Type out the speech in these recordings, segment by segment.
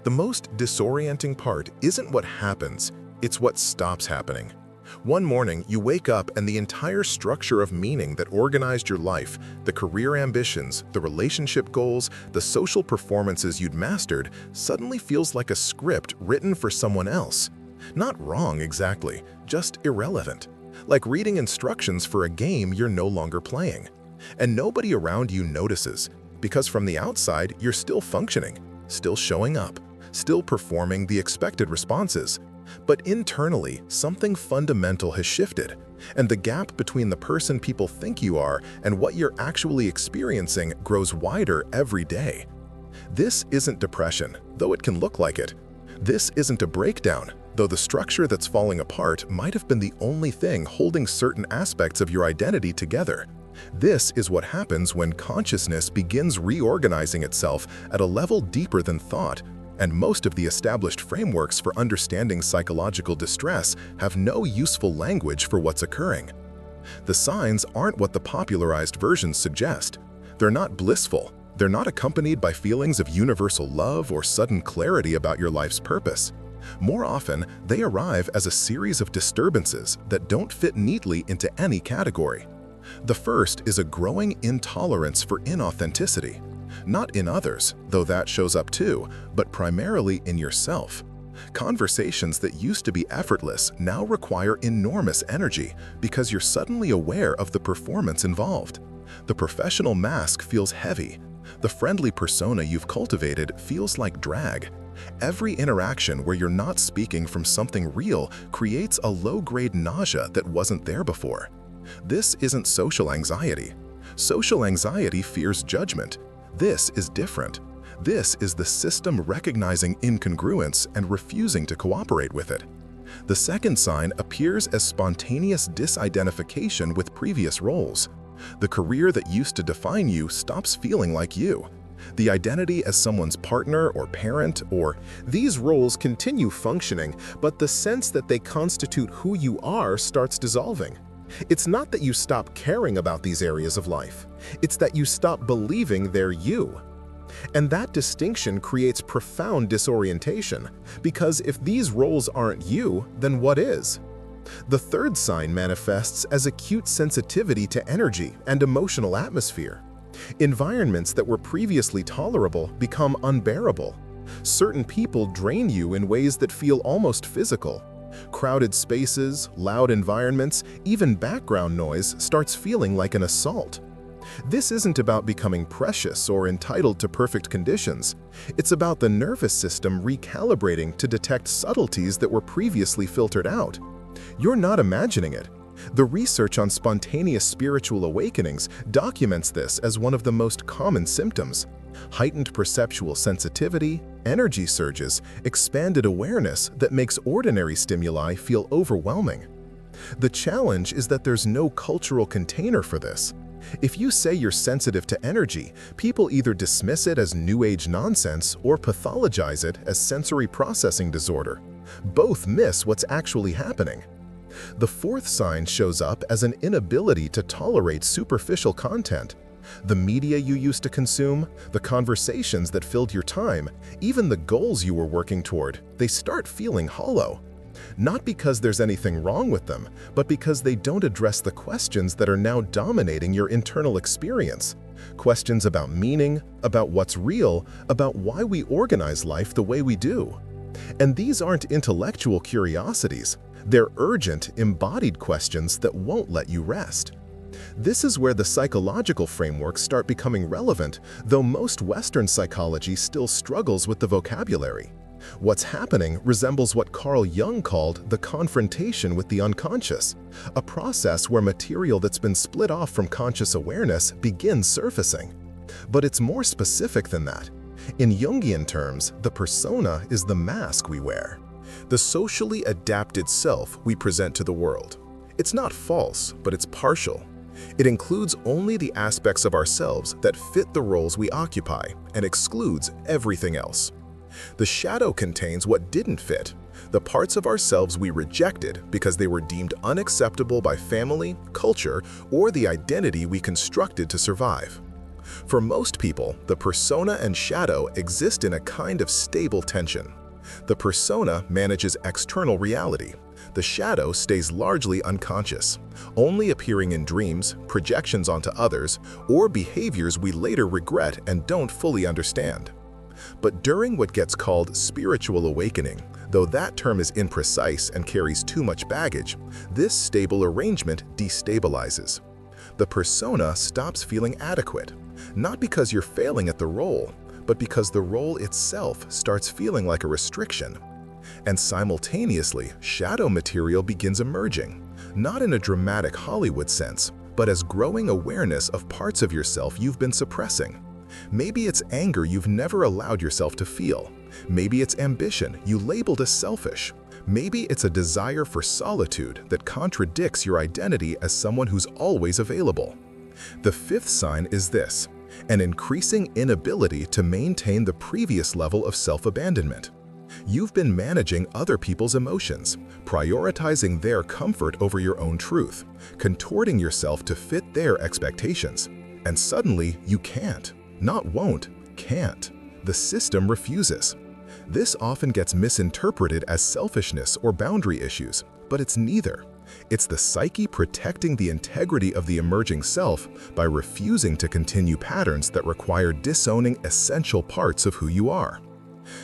The most disorienting part isn't what happens, it's what stops happening. One morning, you wake up and the entire structure of meaning that organized your life, the career ambitions, the relationship goals, the social performances you'd mastered, suddenly feels like a script written for someone else. Not wrong exactly, just irrelevant. Like reading instructions for a game you're no longer playing. And nobody around you notices, because from the outside, you're still functioning, still showing up, still performing the expected responses. But internally, something fundamental has shifted, and the gap between the person people think you are and what you're actually experiencing grows wider every day. This isn't depression, though it can look like it. This isn't a breakdown, though the structure that's falling apart might have been the only thing holding certain aspects of your identity together. This is what happens when consciousness begins reorganizing itself at a level deeper than thought, and most of the established frameworks for understanding psychological distress have no useful language for what's occurring. The signs aren't what the popularized versions suggest. They're not blissful. They're not accompanied by feelings of universal love or sudden clarity about your life's purpose. More often, they arrive as a series of disturbances that don't fit neatly into any category. The first is a growing intolerance for inauthenticity. Not in others, though that shows up too, but primarily in yourself. Conversations that used to be effortless now require enormous energy because you're suddenly aware of the performance involved. The professional mask feels heavy. The friendly persona you've cultivated feels like drag. Every interaction where you're not speaking from something real creates a low-grade nausea that wasn't there before. This isn't social anxiety. Social anxiety fears judgment. This is different. This is the system recognizing incongruence and refusing to cooperate with it. The second sign appears as spontaneous disidentification with previous roles. The career that used to define you stops feeling like you. The identity as someone's partner or parent or these roles continue functioning, but the sense that they constitute who you are starts dissolving. It's not that you stop caring about these areas of life. It's that you stop believing they're you. And that distinction creates profound disorientation, because if these roles aren't you, then what is? The third sign manifests as acute sensitivity to energy and emotional atmosphere. Environments that were previously tolerable become unbearable. Certain people drain you in ways that feel almost physical. Crowded spaces, loud environments, even background noise starts feeling like an assault. This isn't about becoming precious or entitled to perfect conditions. It's about the nervous system recalibrating to detect subtleties that were previously filtered out. You're not imagining it. The research on spontaneous spiritual awakenings documents this as one of the most common symptoms. Heightened perceptual sensitivity, energy surges, expanded awareness that makes ordinary stimuli feel overwhelming. The challenge is that there's no cultural container for this. If you say you're sensitive to energy, people either dismiss it as New Age nonsense or pathologize it as sensory processing disorder. Both miss what's actually happening. The fourth sign shows up as an inability to tolerate superficial content. The media you used to consume, the conversations that filled your time, even the goals you were working toward, they start feeling hollow. Not because there's anything wrong with them, but because they don't address the questions that are now dominating your internal experience. Questions about meaning, about what's real, about why we organize life the way we do. And these aren't intellectual curiosities. They're urgent, embodied questions that won't let you rest. This is where the psychological frameworks start becoming relevant, though most Western psychology still struggles with the vocabulary. What's happening resembles what Carl Jung called the confrontation with the unconscious, a process where material that's been split off from conscious awareness begins surfacing. But it's more specific than that. In Jungian terms, the persona is the mask we wear, the socially adapted self we present to the world. It's not false, but it's partial. It includes only the aspects of ourselves that fit the roles we occupy and excludes everything else. The shadow contains what didn't fit, the parts of ourselves we rejected because they were deemed unacceptable by family, culture, or the identity we constructed to survive. For most people, the persona and shadow exist in a kind of stable tension. The persona manages external reality. The shadow stays largely unconscious, only appearing in dreams, projections onto others, or behaviors we later regret and don't fully understand. But during what gets called spiritual awakening, though that term is imprecise and carries too much baggage, this stable arrangement destabilizes. The persona stops feeling adequate, not because you're failing at the role, but because the role itself starts feeling like a restriction. And simultaneously, shadow material begins emerging, not in a dramatic Hollywood sense, but as growing awareness of parts of yourself you've been suppressing. Maybe it's anger you've never allowed yourself to feel. Maybe it's ambition you labeled as selfish. Maybe it's a desire for solitude that contradicts your identity as someone who's always available. The fifth sign is this: an increasing inability to maintain the previous level of self-abandonment. You've been managing other people's emotions, prioritizing their comfort over your own truth, contorting yourself to fit their expectations. And suddenly, you can't. Not won't, can't. The system refuses. This often gets misinterpreted as selfishness or boundary issues, but it's neither. It's the psyche protecting the integrity of the emerging self by refusing to continue patterns that require disowning essential parts of who you are.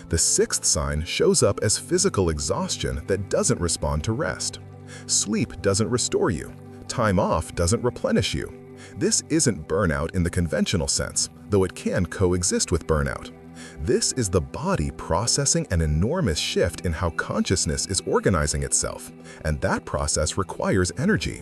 The sixth sign shows up as physical exhaustion that doesn't respond to rest. Sleep doesn't restore you. Time off doesn't replenish you. This isn't burnout in the conventional sense, though it can coexist with burnout. This is the body processing an enormous shift in how consciousness is organizing itself, and that process requires energy.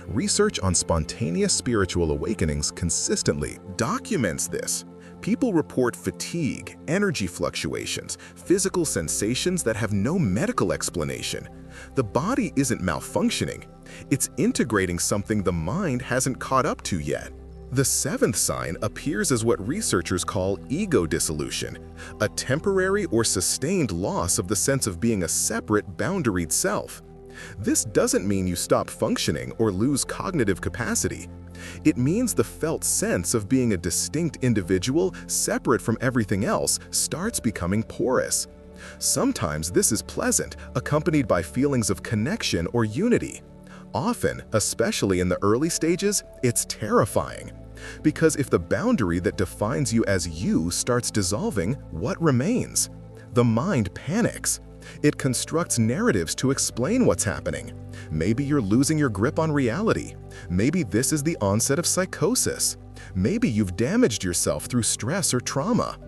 Research on spontaneous spiritual awakenings consistently documents this. People report fatigue, energy fluctuations, physical sensations that have no medical explanation. The body isn't malfunctioning. It's integrating something the mind hasn't caught up to yet. The seventh sign appears as what researchers call ego dissolution, a temporary or sustained loss of the sense of being a separate, boundaried self. This doesn't mean you stop functioning or lose cognitive capacity. It means the felt sense of being a distinct individual, separate from everything else, starts becoming porous. Sometimes this is pleasant, accompanied by feelings of connection or unity. Often, especially in the early stages, it's terrifying. Because if the boundary that defines you as you starts dissolving, what remains? The mind panics. It constructs narratives to explain what's happening. Maybe you're losing your grip on reality. Maybe this is the onset of psychosis. Maybe you've damaged yourself through stress or trauma.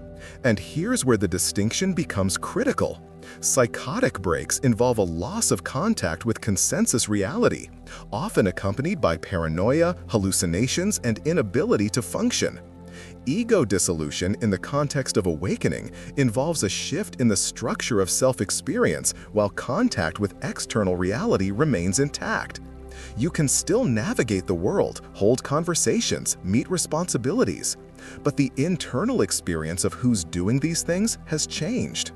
And here's where the distinction becomes critical. Psychotic breaks involve a loss of contact with consensus reality, often accompanied by paranoia, hallucinations, and inability to function. Ego dissolution in the context of awakening involves a shift in the structure of self-experience while contact with external reality remains intact. You can still navigate the world, hold conversations, meet responsibilities, but the internal experience of who's doing these things has changed.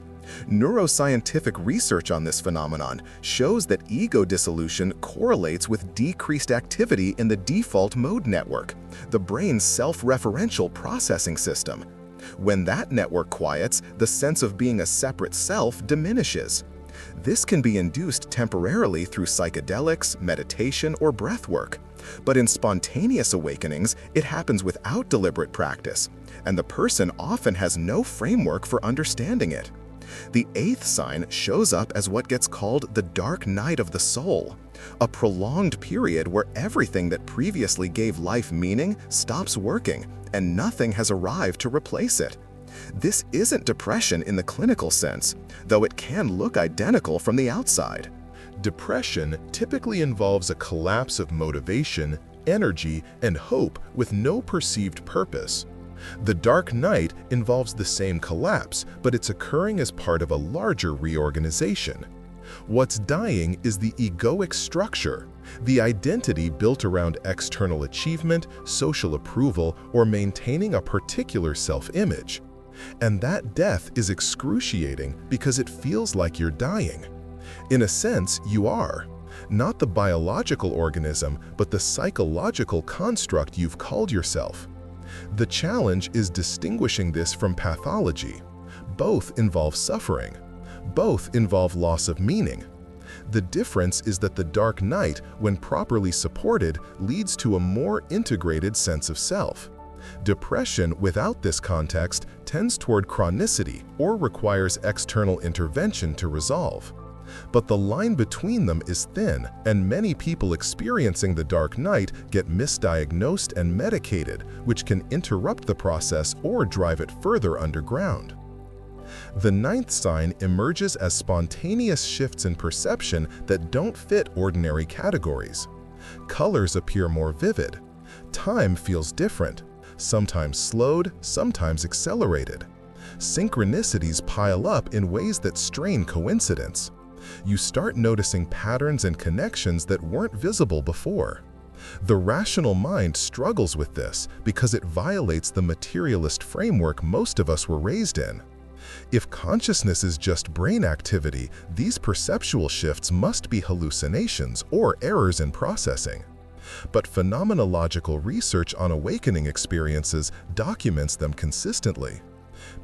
Neuroscientific research on this phenomenon shows that ego dissolution correlates with decreased activity in the default mode network, the brain's self-referential processing system. When that network quiets, the sense of being a separate self diminishes. This can be induced temporarily through psychedelics, meditation, or breathwork. But in spontaneous awakenings, it happens without deliberate practice, and the person often has no framework for understanding it. The eighth sign shows up as what gets called the dark night of the soul, a prolonged period where everything that previously gave life meaning stops working and nothing has arrived to replace it. This isn't depression in the clinical sense, though it can look identical from the outside. Depression typically involves a collapse of motivation, energy, and hope with no perceived purpose. The dark night involves the same collapse, but it's occurring as part of a larger reorganization. What's dying is the egoic structure, the identity built around external achievement, social approval, or maintaining a particular self-image. And that death is excruciating because it feels like you're dying. In a sense, you are. Not the biological organism, but the psychological construct you've called yourself. The challenge is distinguishing this from pathology. Both involve suffering. Both involve loss of meaning. The difference is that the dark night, when properly supported, leads to a more integrated sense of self. Depression without this context tends toward chronicity or requires external intervention to resolve. But the line between them is thin, and many people experiencing the dark night get misdiagnosed and medicated, which can interrupt the process or drive it further underground. The ninth sign emerges as spontaneous shifts in perception that don't fit ordinary categories. Colors appear more vivid. Time feels different, sometimes slowed, sometimes accelerated. Synchronicities pile up in ways that strain coincidence. You start noticing patterns and connections that weren't visible before. The rational mind struggles with this because it violates the materialist framework most of us were raised in. If consciousness is just brain activity, these perceptual shifts must be hallucinations or errors in processing. But phenomenological research on awakening experiences documents them consistently.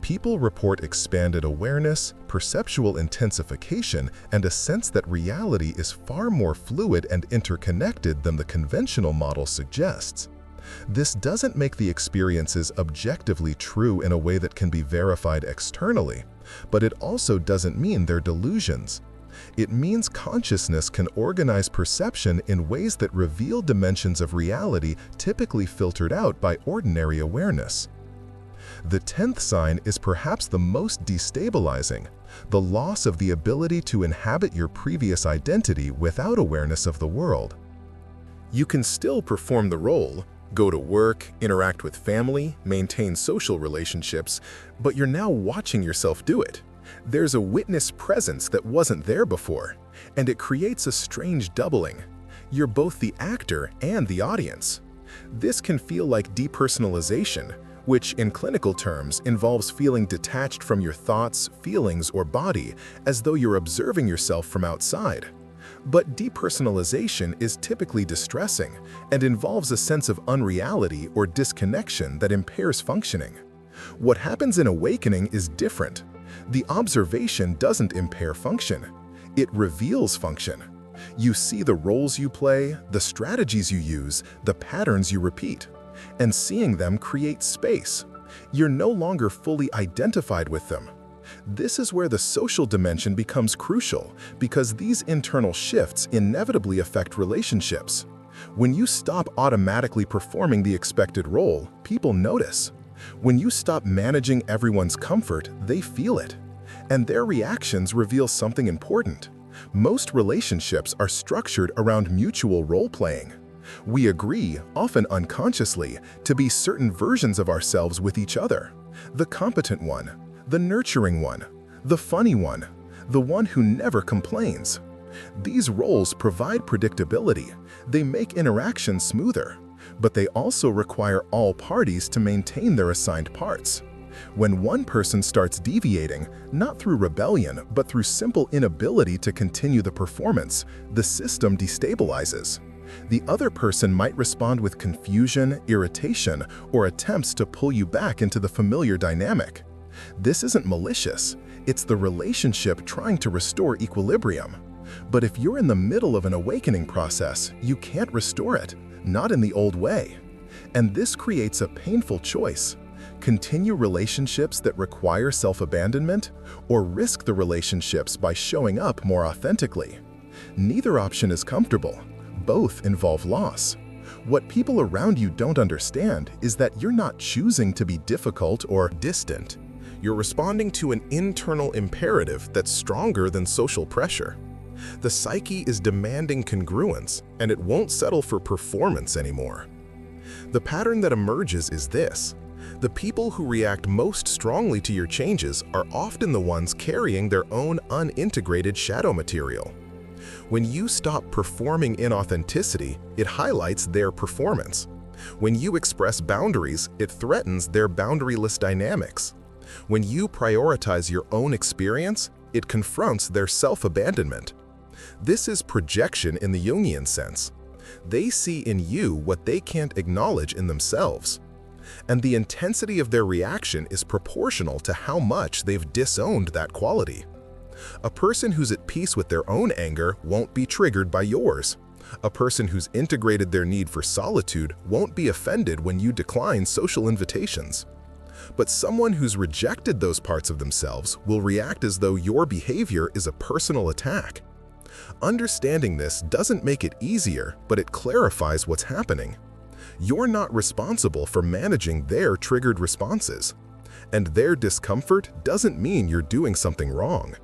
People report expanded awareness, perceptual intensification, and a sense that reality is far more fluid and interconnected than the conventional model suggests. This doesn't make the experiences objectively true in a way that can be verified externally, but it also doesn't mean they're delusions. It means consciousness can organize perception in ways that reveal dimensions of reality typically filtered out by ordinary awareness. The 10th sign is perhaps the most destabilizing, the loss of the ability to inhabit your previous identity without awareness of the world. You can still perform the role, go to work, interact with family, maintain social relationships, but you're now watching yourself do it. There's a witness presence that wasn't there before, and it creates a strange doubling. You're both the actor and the audience. This can feel like depersonalization, which in clinical terms involves feeling detached from your thoughts, feelings, or body, as though you're observing yourself from outside. But depersonalization is typically distressing and involves a sense of unreality or disconnection that impairs functioning. What happens in awakening is different. The observation doesn't impair function. It reveals function. You see the roles you play, the strategies you use, the patterns you repeat. And seeing them creates space. You're no longer fully identified with them. This is where the social dimension becomes crucial, because these internal shifts inevitably affect relationships. When you stop automatically performing the expected role, people notice. When you stop managing everyone's comfort, they feel it. And their reactions reveal something important. Most relationships are structured around mutual role-playing. We agree, often unconsciously, to be certain versions of ourselves with each other. The competent one, the nurturing one, the funny one, the one who never complains. These roles provide predictability. They make interaction smoother, but they also require all parties to maintain their assigned parts. When one person starts deviating, not through rebellion, but through simple inability to continue the performance, the system destabilizes. The other person might respond with confusion, irritation, or attempts to pull you back into the familiar dynamic. This isn't malicious. It's the relationship trying to restore equilibrium. But if you're in the middle of an awakening process, you can't restore it, not in the old way. And this creates a painful choice. Continue relationships that require self-abandonment, or risk the relationships by showing up more authentically. Neither option is comfortable. Both involve loss. What people around you don't understand is that you're not choosing to be difficult or distant. You're responding to an internal imperative that's stronger than social pressure. The psyche is demanding congruence, and it won't settle for performance anymore. The pattern that emerges is this. The people who react most strongly to your changes are often the ones carrying their own unintegrated shadow material. When you stop performing inauthenticity, it highlights their performance. When you express boundaries, it threatens their boundaryless dynamics. When you prioritize your own experience, it confronts their self-abandonment. This is projection in the Jungian sense. They see in you what they can't acknowledge in themselves. And the intensity of their reaction is proportional to how much they've disowned that quality. A person who's at peace with their own anger won't be triggered by yours. A person who's integrated their need for solitude won't be offended when you decline social invitations. But someone who's rejected those parts of themselves will react as though your behavior is a personal attack. Understanding this doesn't make it easier, but it clarifies what's happening. You're not responsible for managing their triggered responses. And their discomfort doesn't mean you're doing something wrong.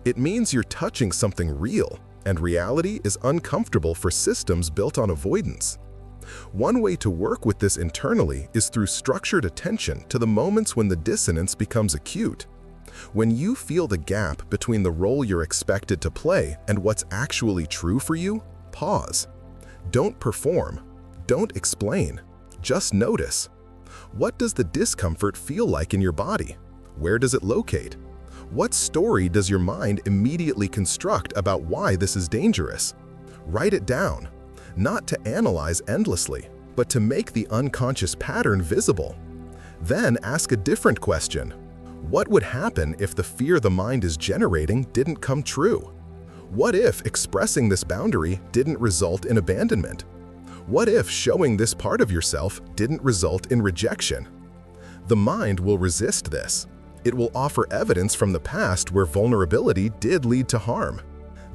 It means you're touching something real, and reality is uncomfortable for systems built on avoidance. One way to work with this internally is through structured attention to the moments when the dissonance becomes acute. When you feel the gap between the role you're expected to play and what's actually true for you, pause. Don't perform. Don't explain. Just notice. What does the discomfort feel like in your body? Where does it locate? What story does your mind immediately construct about why this is dangerous? Write it down, not to analyze endlessly, but to make the unconscious pattern visible. Then ask a different question. What would happen if the fear the mind is generating didn't come true? What if expressing this boundary didn't result in abandonment? What if showing this part of yourself didn't result in rejection? The mind will resist this. It will offer evidence from the past where vulnerability did lead to harm.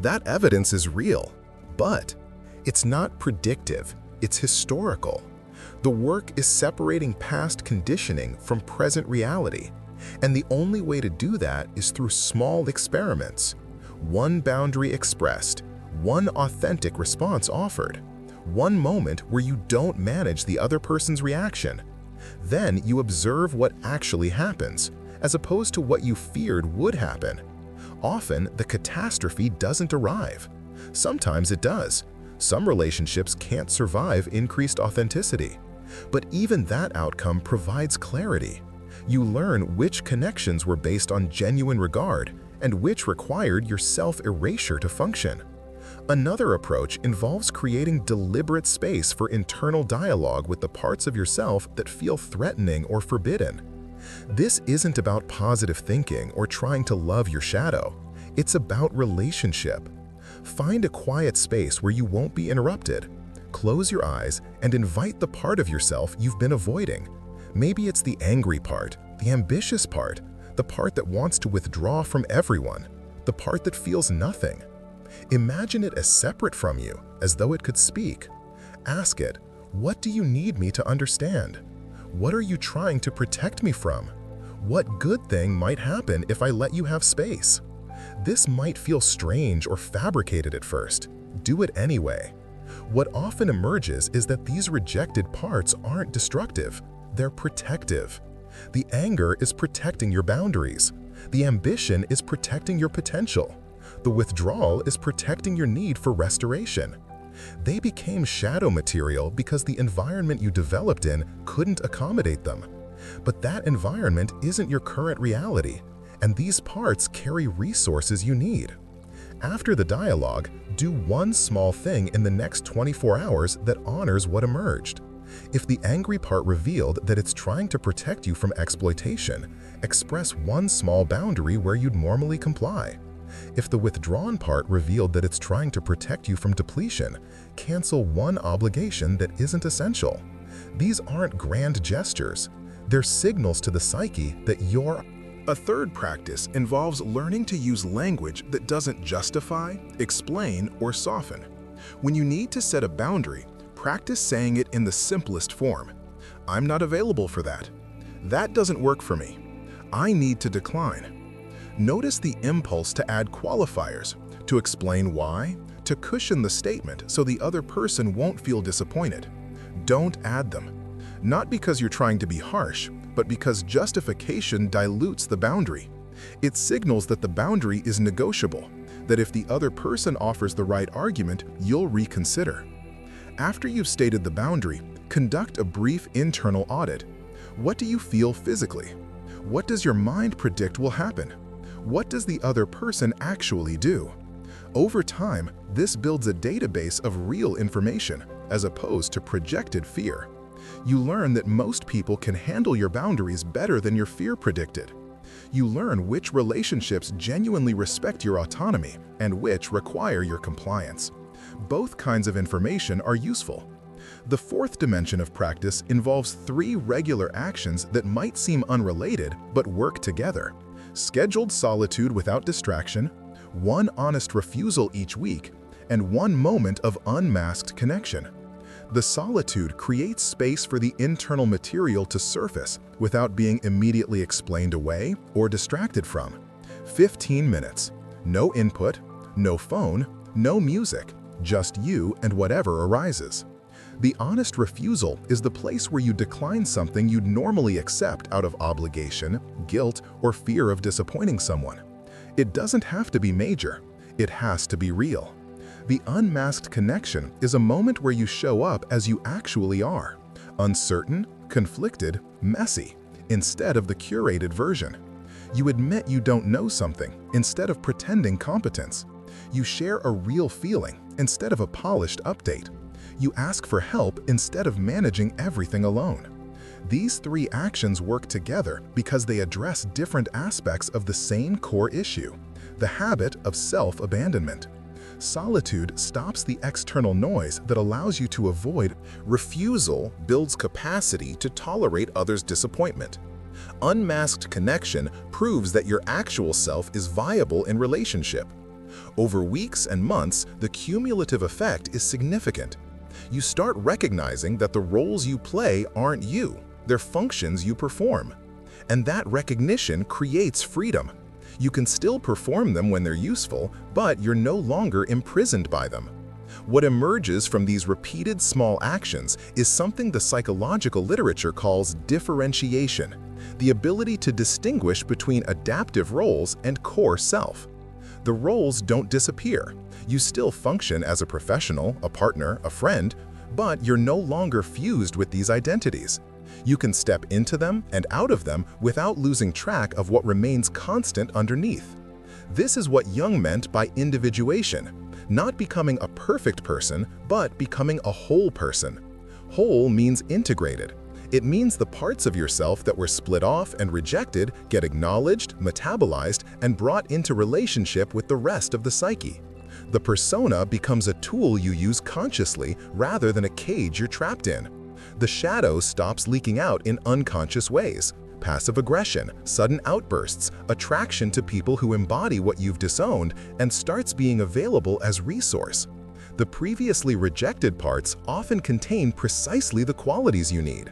That evidence is real, but it's not predictive, it's historical. The work is separating past conditioning from present reality, and the only way to do that is through small experiments. One boundary expressed, one authentic response offered, one moment where you don't manage the other person's reaction. Then you observe what actually happens, as opposed to what you feared would happen. Often, the catastrophe doesn't arrive. Sometimes it does. Some relationships can't survive increased authenticity. But even that outcome provides clarity. You learn which connections were based on genuine regard and which required your self-erasure to function. Another approach involves creating deliberate space for internal dialogue with the parts of yourself that feel threatening or forbidden. This isn't about positive thinking or trying to love your shadow. It's about relationship. Find a quiet space where you won't be interrupted. Close your eyes and invite the part of yourself you've been avoiding. Maybe it's the angry part, the ambitious part, the part that wants to withdraw from everyone, the part that feels nothing. Imagine it as separate from you, as though it could speak. Ask it, what do you need me to understand? What are you trying to protect me from? What good thing might happen if I let you have space? This might feel strange or fabricated at first. Do it anyway. What often emerges is that these rejected parts aren't destructive, they're protective. The anger is protecting your boundaries. The ambition is protecting your potential. The withdrawal is protecting your need for restoration. They became shadow material because the environment you developed in couldn't accommodate them. But that environment isn't your current reality, and these parts carry resources you need. After the dialogue, do one small thing in the next 24 hours that honors what emerged. If the angry part revealed that it's trying to protect you from exploitation, express one small boundary where you'd normally comply. If the withdrawn part revealed that it's trying to protect you from depletion, cancel one obligation that isn't essential. These aren't grand gestures. They're signals to the psyche that you're. A third practice involves learning to use language that doesn't justify, explain, or soften. When you need to set a boundary, practice saying it in the simplest form. I'm not available for that. That doesn't work for me. I need to decline. Notice the impulse to add qualifiers, to explain why, to cushion the statement so the other person won't feel disappointed. Don't add them. Not because you're trying to be harsh, but because justification dilutes the boundary. It signals that the boundary is negotiable, that if the other person offers the right argument, you'll reconsider. After you've stated the boundary, conduct a brief internal audit. What do you feel physically? What does your mind predict will happen? What does the other person actually do? Over time, this builds a database of real information, as opposed to projected fear. You learn that most people can handle your boundaries better than your fear predicted. You learn which relationships genuinely respect your autonomy and which require your compliance. Both kinds of information are useful. The fourth dimension of practice involves 3 regular actions that might seem unrelated but work together. Scheduled solitude without distraction, 1 honest refusal each week, and 1 moment of unmasked connection. The solitude creates space for the internal material to surface without being immediately explained away or distracted from. 15 minutes. No input, no phone, no music, just you and whatever arises. The honest refusal is the place where you decline something you'd normally accept out of obligation, guilt, or fear of disappointing someone. It doesn't have to be major. It has to be real. The unmasked connection is a moment where you show up as you actually are, uncertain, conflicted, messy, instead of the curated version. You admit you don't know something instead of pretending competence. You share a real feeling instead of a polished update. You ask for help instead of managing everything alone. These 3 actions work together because they address different aspects of the same core issue, the habit of self-abandonment. Solitude stops the external noise that allows you to avoid. Refusal builds capacity to tolerate others' disappointment. Unmasked connection proves that your actual self is viable in relationship. Over weeks and months, the cumulative effect is significant. You start recognizing that the roles you play aren't you, they're functions you perform. And that recognition creates freedom. You can still perform them when they're useful, but you're no longer imprisoned by them. What emerges from these repeated small actions is something the psychological literature calls differentiation, the ability to distinguish between adaptive roles and core self. The roles don't disappear. You still function as a professional, a partner, a friend, but you're no longer fused with these identities. You can step into them and out of them without losing track of what remains constant underneath. This is what Jung meant by individuation, not becoming a perfect person, but becoming a whole person. Whole means integrated. It means the parts of yourself that were split off and rejected get acknowledged, metabolized, and brought into relationship with the rest of the psyche. The persona becomes a tool you use consciously rather than a cage you're trapped in. The shadow stops leaking out in unconscious ways. Passive aggression, sudden outbursts, attraction to people who embody what you've disowned, and starts being available as resource. The previously rejected parts often contain precisely the qualities you need.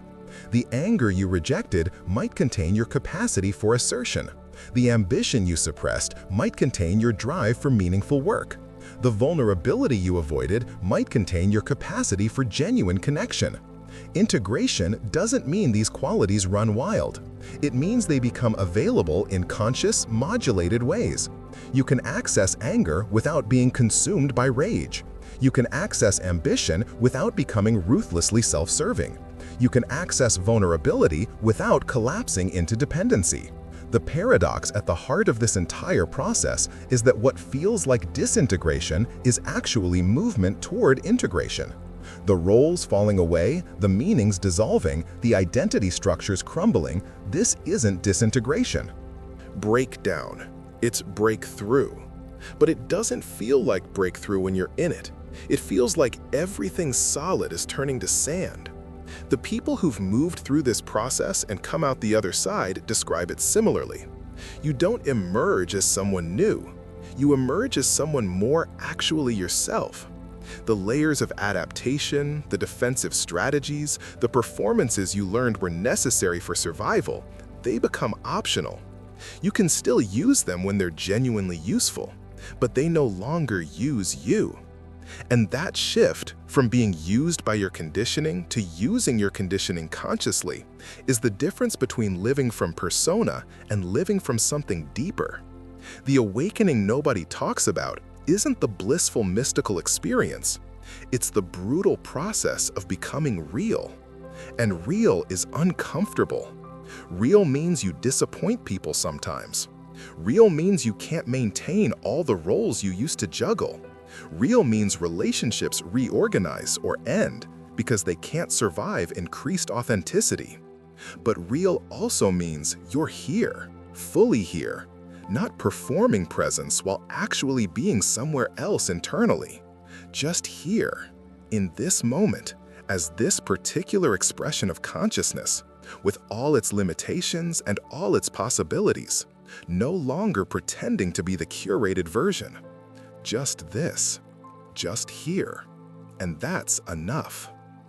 The anger you rejected might contain your capacity for assertion. The ambition you suppressed might contain your drive for meaningful work. The vulnerability you avoided might contain your capacity for genuine connection. Integration doesn't mean these qualities run wild. It means they become available in conscious, modulated ways. You can access anger without being consumed by rage. You can access ambition without becoming ruthlessly self-serving. You can access vulnerability without collapsing into dependency. The paradox at the heart of this entire process is that what feels like disintegration is actually movement toward integration. The roles falling away, the meanings dissolving, the identity structures crumbling, this isn't disintegration. Breakdown. It's breakthrough. But it doesn't feel like breakthrough when you're in it. It feels like everything solid is turning to sand. The people who've moved through this process and come out the other side describe it similarly. You don't emerge as someone new. You emerge as someone more actually yourself. The layers of adaptation, the defensive strategies, the performances you learned were necessary for survival, they become optional. You can still use them when they're genuinely useful, but they no longer use you. And that shift from being used by your conditioning to using your conditioning consciously is the difference between living from persona and living from something deeper. The awakening nobody talks about isn't the blissful mystical experience. It's the brutal process of becoming real. And real is uncomfortable. Real means you disappoint people sometimes. Real means you can't maintain all the roles you used to juggle. Real means relationships reorganize or end because they can't survive increased authenticity. But real also means you're here, fully here, not performing presence while actually being somewhere else internally. Just here, in this moment, as this particular expression of consciousness, with all its limitations and all its possibilities, no longer pretending to be the curated version. Just this, just here, and that's enough.